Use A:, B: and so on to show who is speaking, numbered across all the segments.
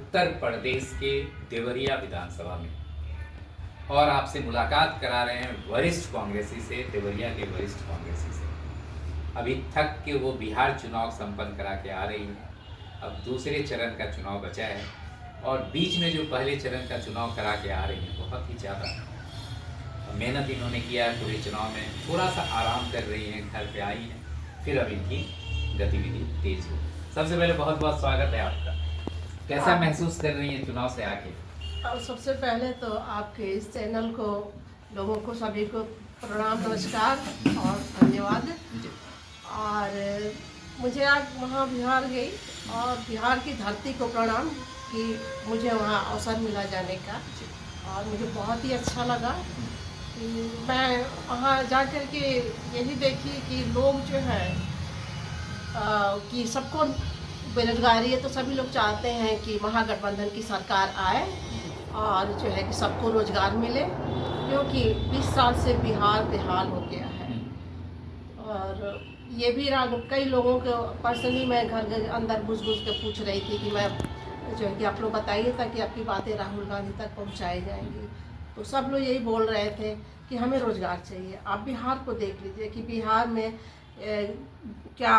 A: उत्तर प्रदेश के देवरिया विधानसभा में और आपसे मुलाकात करा रहे हैं वरिष्ठ कांग्रेसी से, देवरिया के वरिष्ठ कांग्रेसी से। अभी तक के वो बिहार चुनाव संपन्न करा के आ रही है, अब दूसरे चरण का चुनाव बचा है और बीच में जो पहले चरण का चुनाव करा के आ रही है, बहुत ही ज़्यादा मेहनत इन्होंने किया है पूरे चुनाव में। थोड़ा सा आराम कर रही हैं, घर पे आई हैं, फिर अब इनकी गतिविधि तेज हो। सबसे पहले बहुत बहुत स्वागत है आपका। कैसा महसूस कर रही हैं चुनाव से आके?
B: और सबसे पहले तो आपके इस चैनल को, लोगों को सभी को प्रणाम, नमस्कार और धन्यवाद। और मुझे आज वहाँ बिहार गई और बिहार की धरती को प्रणाम कि मुझे वहाँ अवसर मिला जाने का, और मुझे बहुत ही अच्छा लगा कि मैं वहाँ जा कर के यही देखी कि लोग जो है कि सबको बेरोजगारी है, तो सभी लोग चाहते हैं कि महागठबंधन की सरकार आए और जो है कि सबको रोजगार मिले, क्योंकि 20 साल से बिहार बेहाल हो गया है। और ये भी कई लोगों को पर्सनली मैं घर अंदर घुस के पूछ रही थी कि मैं जो है कि आप लोग बताइए ताकि आपकी बातें राहुल गांधी तक पहुंचाई जाएंगी। तो सब लोग यही बोल रहे थे कि हमें रोज़गार चाहिए। आप बिहार को देख लीजिए कि बिहार में क्या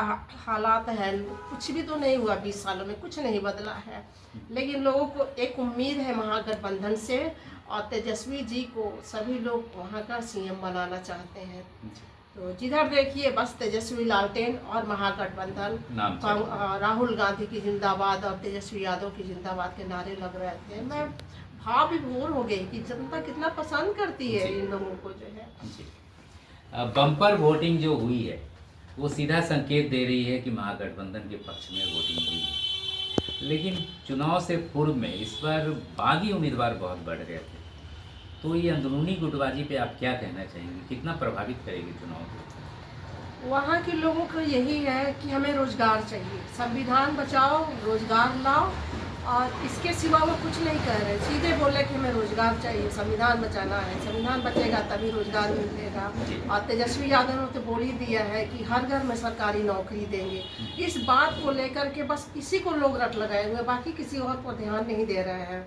B: हालात है। कुछ भी तो नहीं हुआ, 20 सालों में कुछ नहीं बदला है, लेकिन लोगों को एक उम्मीद है महागठबंधन से, और तेजस्वी जी को सभी लोग वहाँ का सीएम बनाना चाहते हैं। तो जिधर देखिए बस तेजस्वी लालटेन और महागठबंधन, राहुल गांधी की जिंदाबाद और तेजस्वी यादव की जिंदाबाद के नारे लग रहे थे। मैं भाव विभोर हो गई कि जनता कितना पसंद करती है इन लोगों को जो है।
A: बम्पर वोटिंग जो हुई है वो सीधा संकेत दे रही है कि महागठबंधन के पक्ष में वोटिंग हुई है, लेकिन चुनाव से पूर्व में इस बार बागी उम्मीदवार बहुत बढ़ गए थे। तो ये अंदरूनी गुटबाजी पे आप क्या कहना चाहेंगे, कितना प्रभावित करेगी चुनाव को?
B: वहाँ के लोगों को यही है कि हमें रोजगार चाहिए, संविधान बचाओ, रोजगार लाओ, और इसके सिवा वो कुछ नहीं कह रहे। सीधे बोले कि हमें रोजगार चाहिए, संविधान बचाना है, संविधान बचेगा तभी रोजगार मिलेगा। और तेजस्वी यादव ने तो बोल ही दिया है कि हर घर में सरकारी नौकरी देंगे। इस बात को लेकर के बस इसी को लोग रट लगाए हुए, बाकी किसी और को ध्यान नहीं दे रहे हैं।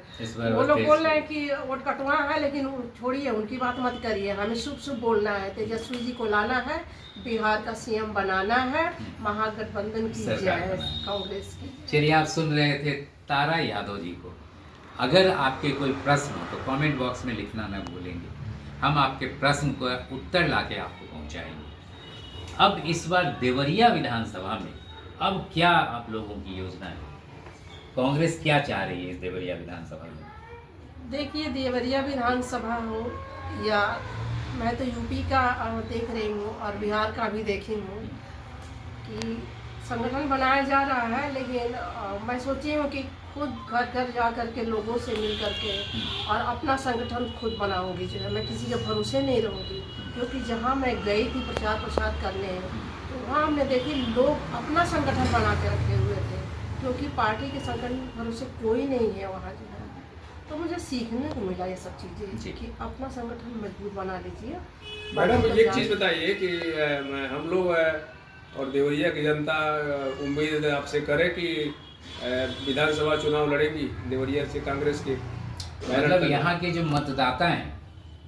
B: वो लोग बोल रहे हैं कि वोट कटवा है, लेकिन छोड़िए, उनकी बात मत करिए, हमें शुभ शुभ बोलना है। तेजस्वी जी को लाना है, बिहार का सीएम बनाना है, महागठबंधन की जय, कांग्रेस की।
A: चलिए, आप सुन रहे थे तारा यादव जी को। अगर आपके कोई प्रश्न हो तो कमेंट बॉक्स में लिखना न भूलेंगे, हम आपके प्रश्न को उत्तर लाके आपको पहुंचाएंगे। अब इस बार देवरिया विधानसभा में अब क्या आप लोगों की योजना है? कांग्रेस क्या चाह रही है इस देवरिया विधानसभा में?
B: देखिए, देवरिया विधानसभा हो या मैं तो यूपी का देख रही हूँ और बिहार का भी देखी हूँ कि संगठन बनाया जा रहा है, लेकिन मैं सोची हूँ कि खुद घर घर जा कर के लोगों से मिल कर के और अपना संगठन खुद बनाऊंगी। जो है, मैं किसी के भरोसे नहीं रहूँगी, क्योंकि जहाँ मैं गई थी प्रचार करने, तो वहाँ हमने देखी लोग अपना संगठन बना के रखे हुए थे, क्योंकि पार्टी के संगठन भरोसे कोई नहीं है वहाँ जो है। तो मुझे सीखने को मिला ये सब चीज़ें कि अपना संगठन मजबूत बना लीजिए।
C: मैडम, एक चीज़ बताइए कि हम लोग और देवरिया की जनता उम्मीद आपसे करे कि विधानसभा चुनाव लड़ेंगी देवरिया से कांग्रेस के?
A: मतलब यहाँ के जो मतदाता हैं,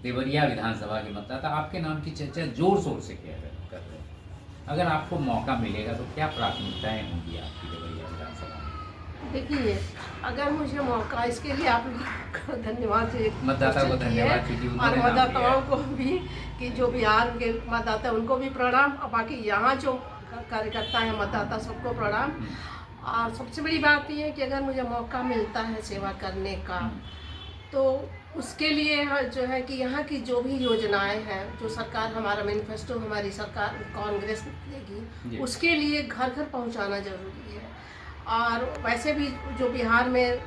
A: देवरिया विधानसभा के मतदाता आपके नाम की चर्चा जोर शोर से कर रहे हैं। अगर आपको मौका मिलेगा तो क्या प्राथमिकताएं होंगी आपकी देवरिया विधानसभा में?
B: देखिए, अगर मुझे मौका, इसके लिए आप लोगों को धन्यवाद,
A: मतदाता को धन्यवाद,
B: और मतदाताओं को भी कि जो बिहार के मतदाता उनको भी प्रणाम, और बाकी यहाँ जो कार्यकर्ता है मतदाता सबको प्रणाम। और सबसे बड़ी बात यह है कि अगर मुझे मौका मिलता है सेवा करने का, तो उसके लिए जो है कि यहाँ की जो भी योजनाएं हैं, जो सरकार, हमारा मैनिफेस्टो, हमारी सरकार कांग्रेस देगी, उसके लिए घर घर पहुँचाना जरूरी है। और वैसे भी जो बिहार में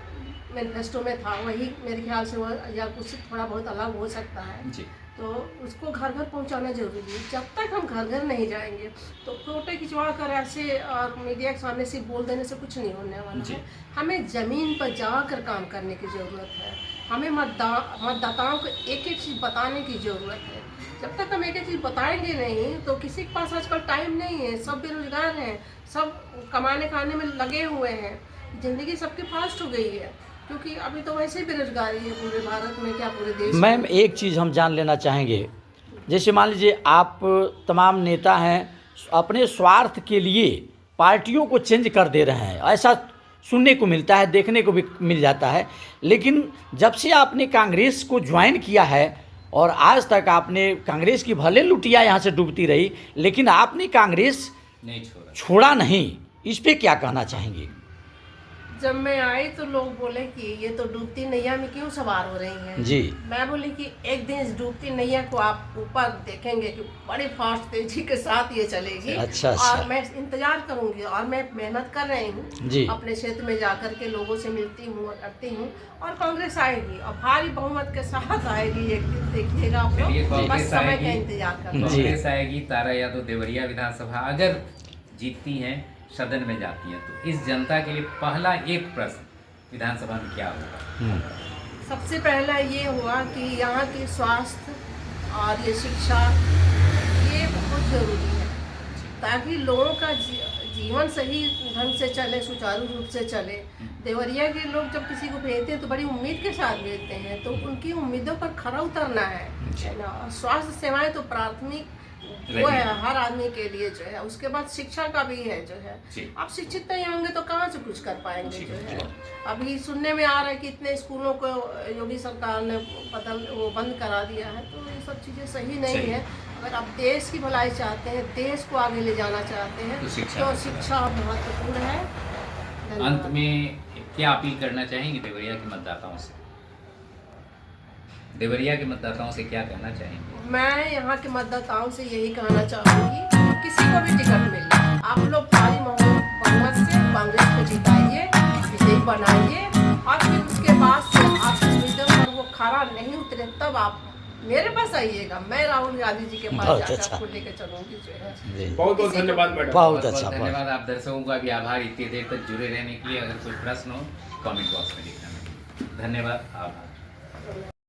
B: मैनिफेस्टो में था वही मेरे ख्याल से वो या कुछ थोड़ा बहुत अलग हो सकता है
A: जी।
B: तो उसको घर घर पहुंचाना जरूरी है। जब तक हम घर घर नहीं जाएंगे तो फोटो खिंचवा कर ऐसे और मीडिया के सामने से बोल देने से कुछ नहीं होने वाला है। हमें ज़मीन पर जाकर काम करने की ज़रूरत है। हमें मतदाताओं को एक एक चीज़ बताने की ज़रूरत है। जब तक हम एक एक चीज़ बताएंगे नहीं तो किसी के पास आजकल टाइम नहीं है, सब बेरोजगार हैं, सब कमाने खाने में लगे हुए हैं, ज़िंदगी सबकी फास्ट हो गई है। क्योंकि अभी तो वैसे ही बेरोजगारी है पूरे भारत में, क्या पूरे देश में।
D: मैम एक चीज़ हम जान लेना चाहेंगे, जैसे मान लीजिए आप तमाम नेता हैं, अपने स्वार्थ के लिए पार्टियों को चेंज कर दे रहे हैं, ऐसा सुनने को मिलता है, देखने को भी मिल जाता है। लेकिन जब से आपने कांग्रेस को ज्वाइन किया है और आज तक आपने कांग्रेस की भले लुटिया यहाँ से डूबती रही, लेकिन आपने कांग्रेस
A: नहीं
D: छोड़ा नहीं, इस पे क्या कहना चाहेंगे?
B: जब मैं आई तो लोग बोले कि ये तो डूबती नैया में क्यों सवार हो रही हैं।
D: जी।
B: मैं बोली कि एक दिन इस डूबती नैया को आप ऊपर देखेंगे कि बड़ी फास्ट तेजी के साथ ये चलेगी।
D: अच्छा।
B: और मैं इंतजार करूंगी और मैं मेहनत कर रही
D: जी।
B: हूँ, अपने क्षेत्र में जाकर के लोगों से मिलती हूँ और करती हूँ, और कांग्रेस आएगी और भारी बहुमत के साथ आएगी एक दिन, देखिएगा आप लोग, बस समय का इंतजार करना।
A: कांग्रेस आएगी। तारा यादव देवरिया विधानसभा अगर जीतती हैं, सदन में जाती हैं, तो इस जनता के लिए पहला एक प्रश्न विधानसभा में क्या होगा?
B: सबसे पहला ये हुआ कि यहाँ की स्वास्थ्य और ये शिक्षा, ये बहुत ज़रूरी है ताकि लोगों का जीवन सही ढंग से चले, सुचारू रूप से चले। देवरिया के लोग जब किसी को भेजते हैं तो बड़ी उम्मीद के साथ भेजते हैं, तो उनकी उम्मीदों पर खरा उतरना है ना। और स्वास्थ्य सेवाएं तो प्राथमिक वो है हर आदमी के लिए जो है, उसके बाद शिक्षा का भी है जो है। आप शिक्षित नहीं होंगे तो कहाँ से कुछ कर पाएंगे जो है। अभी सुनने में आ रहा है कि इतने स्कूलों को योगी सरकार ने वो बंद करा दिया है, तो ये सब चीज़ें सही नहीं है। अगर आप देश की भलाई चाहते हैं, देश को आगे ले जाना चाहते हैं, तो शिक्षा महत्वपूर्ण है।
A: अंत में क्या अपील करना चाहेंगे देवरिया के मतदाताओं से? देवरिया के मतदाताओं से क्या कहना चाहेंगे?
B: मैं यहाँ के मतदाताओं से यही कहना चाहूँगी, किसी को भी टिकट मिले, आप लोग भारी बहुमत से कांग्रेस को जिताइए, विजयी बनाइए, और फिर उसके बाद से आप उम्मीदों पर वो खरा नहीं उतरे तब आप मेरे पास आइएगा। मैं राहुल गांधी जी के पास जाकर आपको लेकर चलूंगी जो है।
C: बहुत बहुत धन्यवाद मैडम।
D: बहुत अच्छा,
A: धन्यवाद। आप दर्शकों का भी आभार इतनी देर तक जुड़े रहने के लिए। अगर कोई प्रश्न हो कमेंट बॉक्स में लिखना। धन्यवाद, आभार।